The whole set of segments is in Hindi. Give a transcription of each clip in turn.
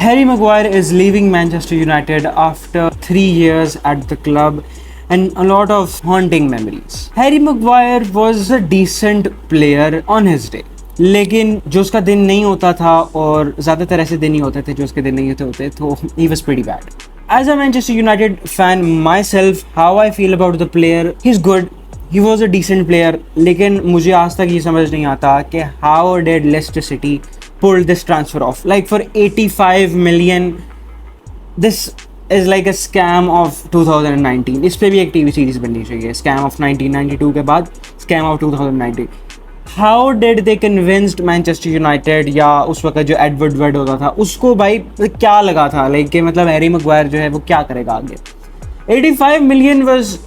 Harry Maguire is leaving Manchester United after 3 years at the club and a lot of haunting memories. Harry Maguire was a decent player on his day. लेकिन जो उसका दिन नहीं होता था और ज़्यादातर ऐसे दिन ही होते थे जो उसके दिन नहीं होते तो he was pretty bad. As a Manchester United fan myself, how I feel about the player, he's good. He was a decent player. लेकिन मुझे आज तक ये समझ नहीं आता कि how did Leicester City pull this transfer off? Like for 85 million, this is like a scam of 2019. इस पे भी एक टीवी सीरीज बननी चाहिए. Scam of 1992 के बाद Scam of 2019. How did they convinced Manchester United या उस वक्त जो एडवर्ड वर्ड होता था उसको भाई क्या लगा था लाइक कि मतलब हैरी मैग्वायर जो है वो क्या करेगा आगे. 85 million was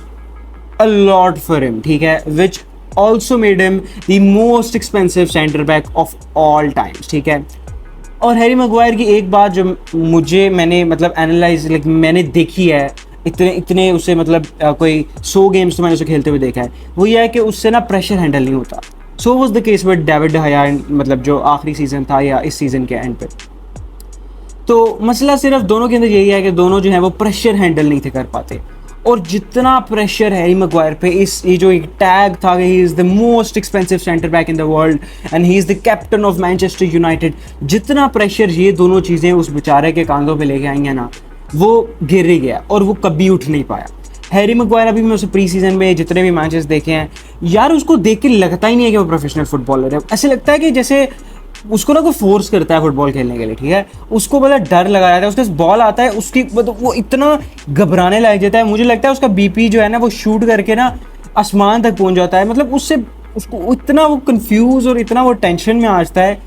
a lot for him, ठीक है, which also made him the most expensive center back of all times, ठीक है. और हैरी मैग्वायर की एक बात जो मैंने मतलब एनालाइज लाइक मैंने देखी है इतने उसे मतलब कोई 100 गेम्स तो मैंने उसे खेलते हुए देखा है, वो ये है कि उससे ना प्रेशर हैंडल नहीं होता. So was the case with David de Gea मतलब जो आखिरी सीज़न था या इस सीज़न के एंड पे. तो मसला सिर्फ दोनों के अंदर यही है कि दोनों जो है वो प्रेशर हैंडल नहीं थे कर पाते. और जितना प्रेशर हैरी मैग्वायर पे ये जो एक टैग था कि he is the most expensive centre back in the world and he is the captain of Manchester United, जितना प्रेशर ये दोनों चीज़ें उस बेचारे के कांधों पे लेके आई हैं ना, वो गिर ही गया और वो कभी उठ नहीं पाया. हैरी मैग्वायर अभी मैं उसे प्री सीजन में जितने भी मैचेस देखे हैं यार, उसको देख के लगता ही नहीं है कि वो प्रोफेशनल फुटबॉलर है. ऐसे लगता है कि जैसे उसको ना कोई फोर्स करता है फुटबॉल खेलने के लिए, ठीक है, उसको मतलब डर लगा रहता है. उसके बॉल आता है उसकी मतलब वो इतना घबराने लग जाता है, मुझे लगता है उसका बीपी जो है ना वो शूट करके ना आसमान तक पहुंच जाता है. मतलब उससे उसको इतना वो कंफ्यूज और इतना वो टेंशन में आ जाता है,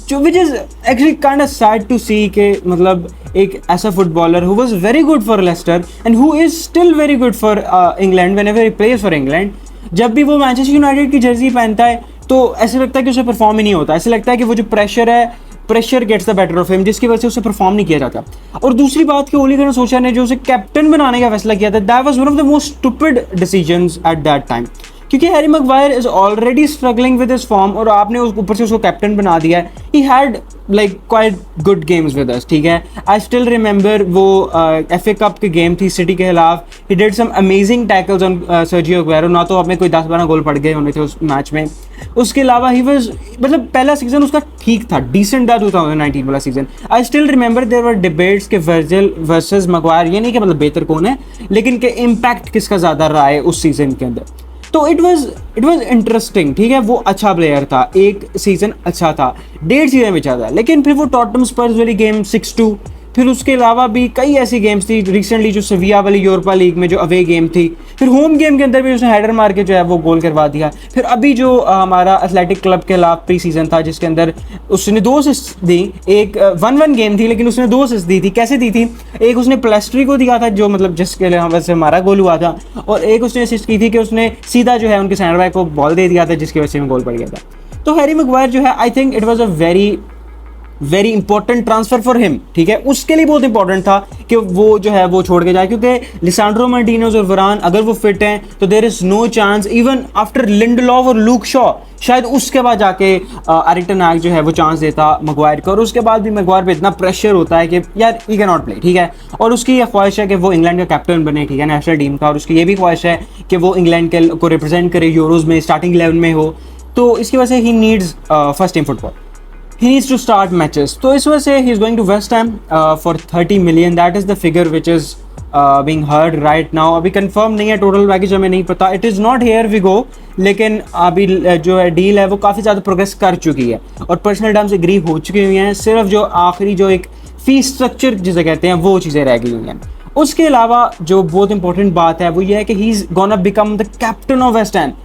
जो which is actually kind of sad to see के मतलब एक ऐसा footballer who was very good for Leicester and who is still very good for England whenever he plays for England, जब भी वो मैनचेस्टर यूनाइटेड की जर्सी पहनता है तो ऐसे लगता है कि उसे परफॉर्म ही नहीं होता. ऐसे लगता है कि वो जो प्रेशर है, pressure gets the better of him, जिसकी वजह से उसे परफॉर्म नहीं किया जाता. और दूसरी बात कि ओली गनर सोल्शर ने जो उसे कैप्टन बनाने का फैसला किया था, that was one of the most stupid decisions at that time, क्योंकि Harry Maguire is already struggling with his form और आपने ऊपर से उसको कैप्टन बना दिया है. He had like quite good games with us, ठीक है. आई स्टिल रिमेंबर वो FA कप की गेम थी सिटी के खिलाफ, he did some amazing tackles on Sergio Aguero. ना तो हमें कोई 10-12 गोल पड़ गए होने थे उस मैच में. उसके अलावा ही वाज मतलब पहला सीजन उसका ठीक था, डिसेंट था 2019 वाला season. I still remember there were debates के वर्जिल वर्सेस मैग्वायर, ये नहीं कि मतलब बेहतर कौन है, लेकिन के इम्पैक्ट किसका ज़्यादा रहा है उस सीजन के अंदर. तो इट वाज इंटरेस्टिंग, ठीक है. वो अच्छा प्लेयर था, एक सीज़न अच्छा था, 1.5 सीजन में अच्छा था, लेकिन फिर वो टॉटनहम स्पर्स वाली गेम 6-2, फिर उसके अलावा भी कई ऐसी गेम्स थी रिसेंटली जो सेविया वाली यूरोपा लीग में जो अवे गेम थी, फिर होम गेम के अंदर भी उसने हेडर मार के जो है वो गोल करवा दिया. फिर अभी जो हमारा एथलेटिक क्लब के खिलाफ प्री सीजन था जिसके अंदर उसने 2 असिस्ट दी, एक 1-1 गेम थी लेकिन उसने 2 असिस्ट दी थी. कैसे दी थी? एक उसने प्लेस्ट्री को दिया था जो मतलब जिसके लिए वैसे हमारा गोल हुआ था, और एक उसने असिस्ट की थी कि उसने सीधा जो है उनके सेंटर बैक को बॉल दे दिया था जिसकी वजह से गोल पड़ गया था. तो हैरी मैग्वायर जो है आई think it was a very important transfer for him, ठीक है. उसके लिए बहुत इंपॉर्टेंट था कि वो जो है वो छोड़ के जाए, क्योंकि लिसांड्रो मार्टिनेज और वरान अगर वो फिट हैं तो there is no chance even after Lindelof और लूक शॉ, शायद उसके बाद जाके एरिक टेन हाग जो है वो चांस देता मैग्वायर को. और उसके बाद भी मैग्वायर पे इतना प्रेशर होता है कि यार ही कैन नॉट प्ले, ठीक है. और उसकी ये ख्वाहिश है कि वो इंग्लैंड का कैप्टन बने, ठीक है, नेशनल टीम का. और उसकी ये भी ख्वाहिश है कि वो इंग्लैंड को रिप्रेजेंट करे यूरोज में, स्टार्टिंग 11 में हो. तो इसकी वजह से he needs first team football, he needs to start matches. तो इस वजह से he is going to West Ham for 30 million. That is the figure which is being heard right now. अभी कंफर्म नहीं है टोटल पैकेज, हमें नहीं पता. It is not here we go. लेकिन अभी जो है डील है वो काफ़ी ज़्यादा प्रोग्रेस कर चुकी है और पर्सनल टर्म्स एग्री हो चुकी हुई हैं. सिर्फ जो आखिरी जो एक फी स्ट्रक्चर जिसे कहते हैं वो चीज़ें रह गई हुई हैं. उसके अलावा जो बहुत इंपॉर्टेंट बात है वो ये है कि he is gonna become the captain of West Ham.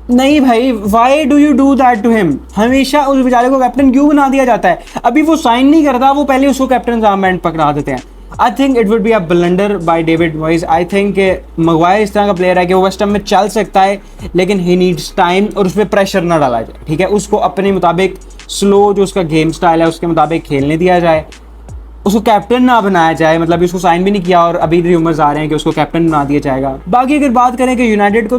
नहीं भाई, why do you do that to him? हमेशा उस बेचारे को कैप्टन क्यों बना दिया जाता है? अभी वो साइन नहीं करता, वो पहले उसको कैप्टन आर्मबैंड पकड़ा देते हैं. I think it would be a blunder by David Moyes. I think Maguire इस तरह का प्लेयर है कि वो वेस्ट हैम में चल सकता है, लेकिन ही नीड्स टाइम और उस पर प्रेशर ना डाला जाए, ठीक है. उसको अपने मुताबिक स्लो जो उसका गेम स्टाइल है उसके मुताबिक खेलने दिया जाए, उसको कैप्टन ना बनाया जाए. मतलब उसको साइन भी नहीं किया और अभी र्यूमर्स आ रहे हैं कि उसको कैप्टन बना दिया जाएगा. बाकी अगर बात करें कि यूनाइटेड को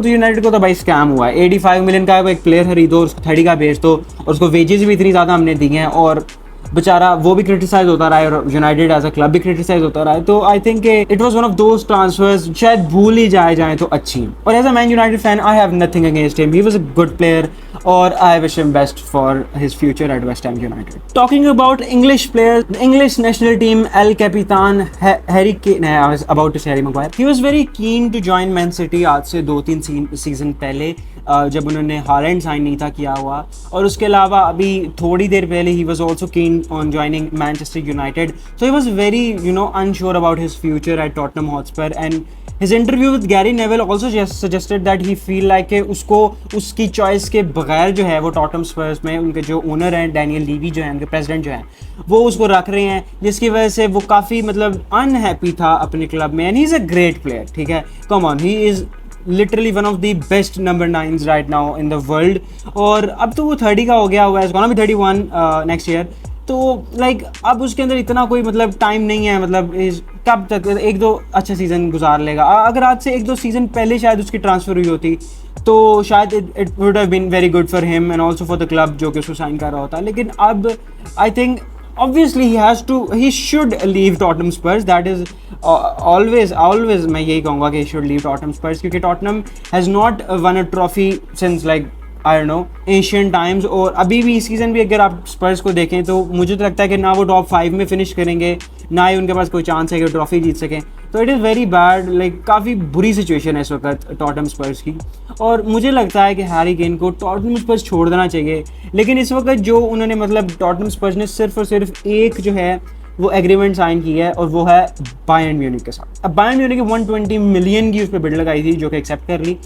तो भाई स्कैम हुआ है. 85 मिलियन का एक प्लेयर खरीदो, उसको 30 का बेच दो और उसको वेजेस भी इतनी ज़्यादा हमने दी हैं. और बेचारा वो भी क्रिटिसाइज होता रहा है और यूनाइटेड एज अ क्लब भी क्रिटिसाइज होता रहा है। तो I think it was one of those transfers शायद भूल ही जाए तो अच्छी हैं। और as a Man United fan I have nothing against him, he was a good player और I wish him best for his future at West Ham United. Talking about English players, the English national team el capitan Harry Kane, I was about to say Harry Maguire, he was very keen to join Man City आज से 2-3 सीजन पहले, जब उन्होंने हालैंड साइन नहीं था किया हुआ। और उसके अलावा अभी थोड़ी देर पहले he was also keen on joining Manchester United, so he was very unsure about his future at Tottenham Hotspur, and his interview with Gary Neville also just suggested that he feel like उसको उसकी चॉइस के बगैर जो है वो टॉटनहम स्पर्स में उनके जो ओनर हैं डैनियल लीवी जो है, उनके प्रेसिडेंट जो हैं, वो उसको रख रहे हैं, जिसकी वजह से वो काफ़ी मतलब अनहैप्पी था अपने क्लब में। And he is a great player, ठीक है, come on, he is literally one of the best number 9s right now in the world. और अब तो वो 30 का हो गया हुआ है, it's gonna be 31 next year. तो लाइक अब उसके अंदर इतना कोई मतलब टाइम नहीं है, मतलब कब तक 1-2 अच्छा सीज़न गुजार लेगा। अगर आज से 1-2 सीज़न पहले शायद उसकी ट्रांसफ़र हुई होती तो शायद it would have been very good for him and also for the club जो कि उसको साइन कर रहा होता। लेकिन अब I think obviously he should leave Tottenham Spurs, that is always मैं यही कहूँगा कि he should leave Tottenham Spurs, क्योंकि Tottenham has not won a trophy since like I don't know Asian times. और अभी भी इस सीज़न भी अगर आप स्पर्स को देखें तो मुझे तो लगता है कि ना वो टॉप 5 में फिनिश करेंगे, ना ही उनके पास कोई चांस है कि ट्रॉफी जीत सकें। तो it is very bad, like काफ़ी बुरी सिचुएशन है इस वक्त टॉटनहम स्पर्स की। और मुझे लगता है कि हैरी केन को टॉटनहम स्पर्स छोड़ देना चाहिए। लेकिन इस वक्त जो उन्होंने मतलब टॉटनहम स्पर्स ने सिर्फ और सिर्फ एक जो है वो एग्रीमेंट साइन की है और वो है बायर्न म्यूनिख के साथ। अब बायर्न म्यूनिख की 120 मिलियन की उस पर बिड लगाई थी जो कि एक्सेप्ट कर ली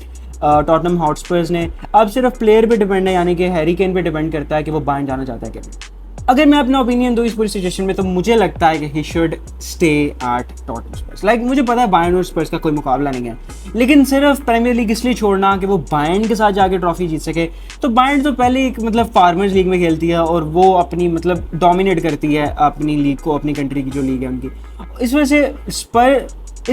टॉटनहम हॉटस्पर्स ने। अब सिर्फ प्लेयर पे डिपेंड है, यानी कि हैरी केन पे डिपेंड करता है कि वो बायर्न जाना चाहता है कि नहीं। अगर मैं अपना ओपिनियन दूँ इस पूरी सिचुएशन में तो मुझे लगता है कि he should stay at Tottenham Spurs. Like मुझे पता है बायर्न और स्पर्स का कोई मुकाबला नहीं है, लेकिन सिर्फ प्रीमियर लीग इसलिए छोड़ना कि वो बायर्न के साथ जाके ट्रॉफी जीत सके। तो बायर्न तो पहले एक मतलब फार्मर्स लीग में खेलती है और वो अपनी मतलब डोमिनेट करती है अपनी लीग को, अपनी कंट्री की जो लीग है उनकी। इस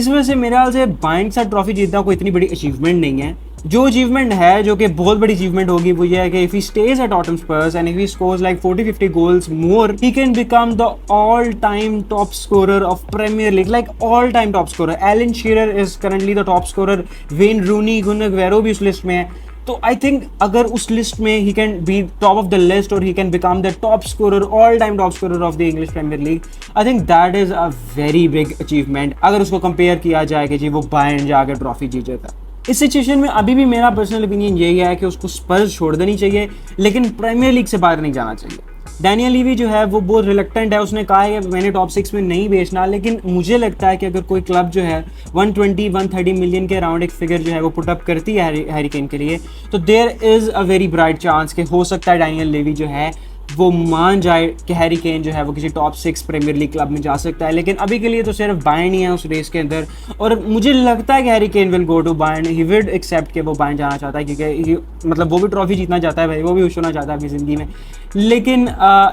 वजह से मेरे ख्याल से बायर्न के साथ ट्रॉफी जीतना कोई इतनी बड़ी अचीवमेंट नहीं है। जो अचीवमेंट है, जो कि बहुत बड़ी अचीवमेंट होगी, वो ये है कि if he stays at Tottenham Spurs and if he scores like 40-50 goals more, he can become the all time top scorer of Premier League, like all time top scorer. Alan Shearer is currently the top scorer, Wayne Rooney, गुन एग्वेरो भी उस लिस्ट में है। तो आई थिंक अगर उस लिस्ट में he can be top of the list और he can become the top scorer, all time top scorer of the English Premier League, I think that is a very big achievement अगर उसको कंपेयर किया जाए कि जी वो बायर्न जाकर ट्रॉफी जीत जाता। इस सिचुएशन में अभी भी मेरा पर्सनल ओपिनियन यही है कि उसको स्पर्स छोड़ देनी चाहिए, लेकिन प्रीमियर लीग से बाहर नहीं जाना चाहिए। डैनियल लीवी जो है वो बहुत रिलक्टेंट है, उसने कहा है कि मैंने टॉप 6 में नहीं बेचना, लेकिन मुझे लगता है कि अगर कोई क्लब जो है 120-130 मिलियन के अराउंड एक फिगर जो है वो पुटअप करती है हैरी केन के लिए, तो there is a very bright chance कि हो सकता है डैनियल लीवी जो है वो मान जाए कि हैरी केन जो है वो किसी टॉप 6 प्रीमियर लीग क्लब में जा सकता है। लेकिन अभी के लिए तो सिर्फ बायर्न ही है उस रेस के अंदर, और मुझे लगता है कि Harry Kane will go to Bayern, he will accept कि वो बायर्न जाना चाहता है, क्योंकि मतलब वो भी ट्रॉफी जीतना चाहता है भाई, वो भी खुश होना चाहता है अपनी ज़िंदगी में। लेकिन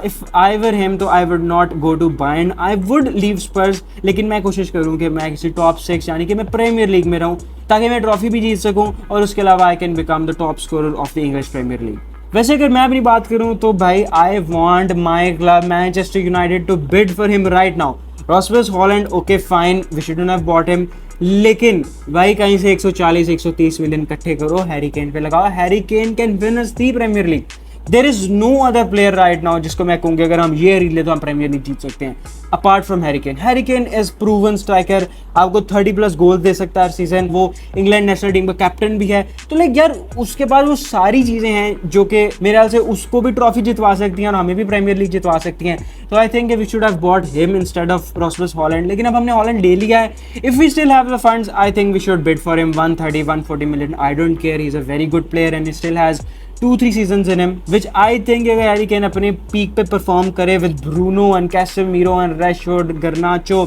इफ़ आई वर हिम तो I would not go to Bayern, I would leave Spurs. लेकिन मैं कोशिश करूँ कि मैं किसी टॉप 6 यानी कि मैं प्रीमियर लीग में रहूँ, ताकि मैं ट्रॉफी भी जीत सकूँ और उसके अलावा I can become the top scorer of the English Premier League. वैसे अगर मैं अपनी बात करूं तो भाई I want my club Manchester United to bid for him right now. Rasmus Hojlund, okay fine, we shouldn't have bought him, लेकिन भाई कहीं से 140-130 मिलियन इकट्ठे करो, हैरी केन पे लगाओ। Harry Kane can win us the Premier League. There is no other player right now जिसको मैं कहूँगी अगर हम ये रील ले तो हम प्रीमियर लीग जीत सकते हैं apart from Harry Kane. Harry Kane is proven striker, आपको 30+ गोल दे सकता है हर सीजन, वो इंग्लैंड नेशनल टीम का कैप्टन भी है। तो लाइक यार उसके पास वो सारी चीज़ें हैं जो कि मेरे ख्याल से उसको भी ट्रॉफी जितवा सकती हैं और हमें भी प्रीमियर लीग जितवा सकती हैं। तो I think we should have bought him instead of Rasmus Hojlund. लेकिन अब हमने हॉलैंड ले लिया है, if we still have the funds I think we should bid for him 130-140 million. I don't care, he is a very good player and he still has 2-3 seasons in him, which I think अगर हैरी केन अपने पीक पे परफॉर्म करे with Bruno and Casemiro and Rashford, गर्नाचो,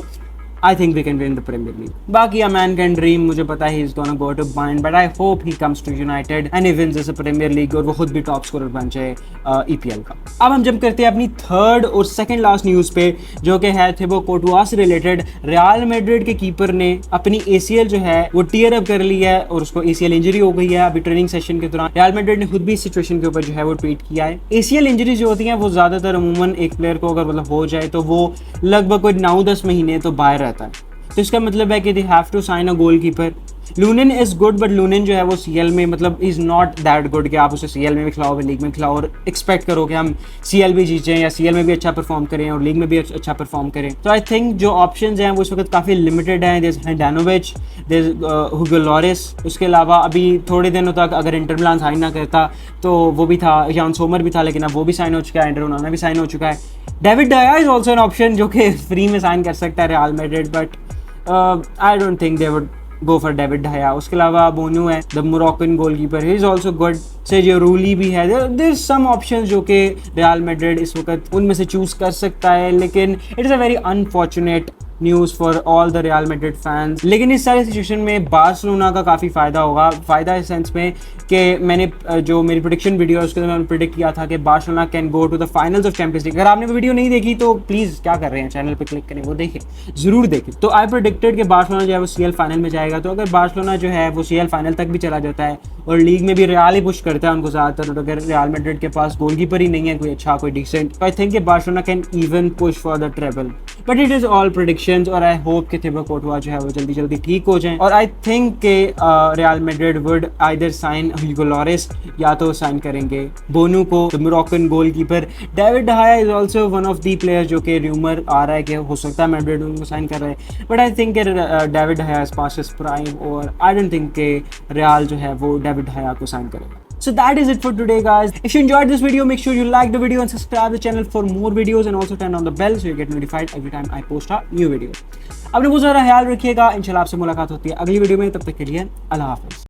I think we can win the Premier League. बाकी a man can dream, मुझे पता है he's gonna go to Bayern, but I hope he comes to United and he wins the Premier League और वो खुद भी टॉप स्कोरर बन जाए EPL का। अब हम जंप करते हैं अपनी थर्ड और सेकंड लास्ट न्यूज़ पे, जो कि है थे वो कोर्टुआ से रिलेटेड। रियल मैड्रिड के कीपर ने अपनी ACL जो है वो टीयर अप कर ली है और उसको ACL इंजरी हो गई है अभी ट्रेनिंग सेशन के दौरान। रियल मैड्रिड ने खुद भी इस सिचुएशन के ऊपर जो है वो ट्वीट किया है। ACL इंजरी जो होती है वो ज़्यादातर अमूमन एक प्लेयर को अगर मतलब हो जाए तो वो लगभग कोई 9-10 महीने तो बाहर रहता है। तो इसका मतलब है कि they have to sign a goalkeeper. Lunin is good, but Lunin जो है वो CL में मतलब इज नॉट दैट गुड कि आप उसे CL में भी खिलाओ, लीग में खिलाओ और एक्सपेक्ट करो कि हम CL भी जीतें या CL में भी अच्छा परफॉर्म करें और लीग में भी अच्छा परफॉर्म करें। तो आई थिंक जो ऑप्शंस हैं वो इस वक्त काफ़ी लिमिटेड हैं। देयर हैंडानोविच, देयर हुगो लॉरिस, उसके अलावा अभी थोड़े दिनों तक अगर इंटर मिलान साइन ना करता तो वो भी था, यान सोमर भी था, लेकिन अब वो भी साइन हो चुका है, एंड्रे ओनाना भी साइन हो चुका है। David de Gea is also an option जो कि फ्री में साइन कर सकता है Real Madrid, but I don't think they would go for David De Gea. उसके अलावा बोनू है, the Moroccan goalkeeper, he is also good. Sergio Rulli भी है। देयर सम ऑप्शंस जो कि रियल मैड्रिड इस वक्त उनमें से चूज कर सकता है, लेकिन it is a very unfortunate news for all the real Madrid fans. लेकिन इस सारी सिचुएशन में बार्सिलोना का काफ़ी फ़ायदा होगा। फ़ायदा इस सेंस में कि मैंने जो मेरी प्रेडिक्शन वीडियो है उसके अंदर मैंने प्रेडिक्ट किया था कि Barcelona can go to the finals of Champions League. अगर आपने वो वीडियो नहीं देखी तो प्लीज़ क्या कर रहे हैं, चैनल पे क्लिक करें, वो देखें, ज़रूर देखें। तो आई प्रेडिक्टेड कि बार्सिलोना जो है वो CL फाइनल में जाएगा। तो अगर बार्सिलोना जो है वो CL फाइनल तक भी चला जाता है और लीग में भी रियल ही पुश करता है उनको ज़्यादातर, और अगर रियल मैड्रिड के पास गोलकीपर ही नहीं है कोई अच्छा, कोई डिसेंट, तो I think Barcelona can even push for the treble. But it is all predictions और आई होप कि थिबो कोर्टुआ जो है वो जल्दी जल्दी ठीक हो जाएं। और आई थिंक के Real Madrid would either sign Hugo Lloris या तो साइन करेंगे बोनू को, the Moroccan goalkeeper. David De Gea is also one of the players जो कि र्यूमर आ रहा है कि हो सकता है मैड्रिड उनको साइन कर रहा है, but I think David De Gea is past his prime और आई डोंट थिंक के रियल जो है वो डेविड De Gea को साइन करेगा। So that is it for today, guys. If you enjoyed this video, make sure you like the video and subscribe the channel for more videos, and also turn on the bell so you get notified every time I post a new video. अपने बहुत सारा ख्याल रखिएगा। इंशाल्लाह आपसे मुलाकात होती है अगली वीडियो में, तब तक के लिए अल्लाह हाफ़िज़।